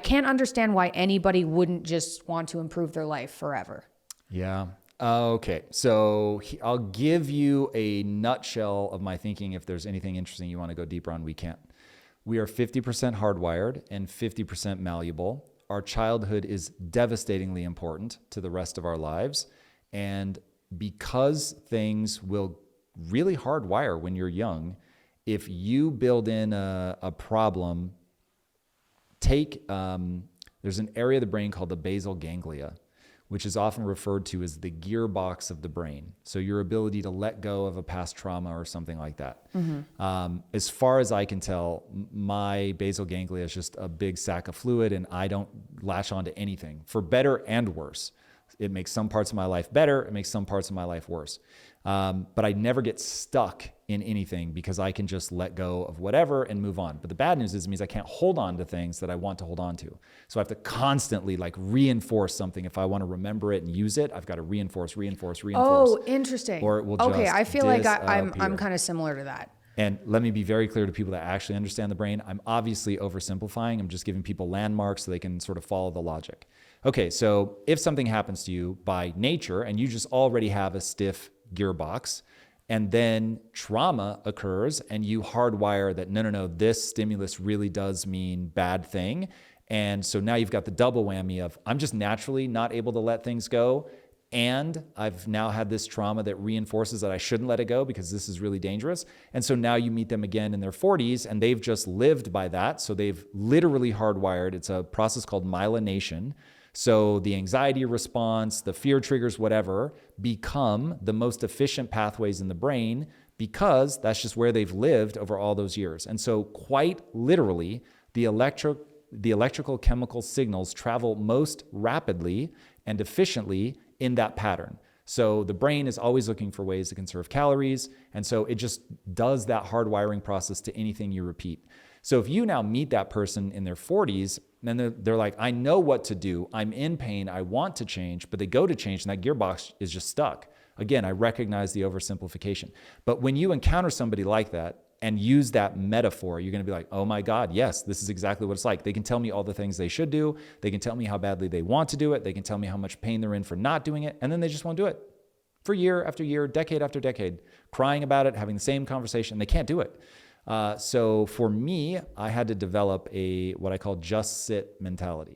can't understand why anybody wouldn't just want to improve their life forever. Yeah. Okay. So I'll give you a nutshell of my thinking. If there's anything interesting you want to go deeper on, we can. We are 50% hardwired and 50% malleable. Our childhood is devastatingly important to the rest of our lives. And because things will really hardwire when you're young, if you build in a problem, there's an area of the brain called the basal ganglia, which is often referred to as the gearbox of the brain. So your ability to let go of a past trauma or something like that. As far as I can tell, my basal ganglia is just a big sack of fluid, and I don't latch onto anything, for better and worse. It makes some parts of my life better. It makes some parts of my life worse. But I never get stuck in anything because I can just let go of whatever and move on. But the bad news is it means I can't hold on to things that I want to hold on to. So I have to constantly reinforce something. If I want to remember it and use it, I've got to reinforce. Oh, interesting. Or it will just okay, I feel like I'm disappear. kind of similar to that. And let me be very clear to people that actually understand the brain. I'm obviously oversimplifying. I'm just giving people landmarks so they can sort of follow the logic. Okay, so if something happens to you by nature and you just already have a stiff gearbox, and then trauma occurs and you hardwire that, no, this stimulus really does mean bad thing. And so now you've got the double whammy of, I'm just naturally not able to let things go. And I've now had this trauma that reinforces that I shouldn't let it go because this is really dangerous. And so now you meet them again in their 40s and they've just lived by that. So they've literally hardwired. It's a process called myelination. So the anxiety response, the fear triggers, whatever, become the most efficient pathways in the brain because that's just where they've lived over all those years. And so quite literally, the electrical chemical signals travel most rapidly and efficiently in that pattern. So the brain is always looking for ways to conserve calories. And so it just does that hardwiring process to anything you repeat. So if you now meet that person in their 40s, then they're like, I know what to do. I'm in pain. I want to change, but they go to change and that gearbox is just stuck. Again, I recognize the oversimplification. But when you encounter somebody like that and use that metaphor, you're going to be like, oh my God, yes, this is exactly what it's like. They can tell me all the things they should do. They can tell me how badly they want to do it. They can tell me how much pain they're in for not doing it. And then they just won't do it for year after year, decade after decade, crying about it, having the same conversation. They can't do it. So for me, I had to develop what I call just sit mentality.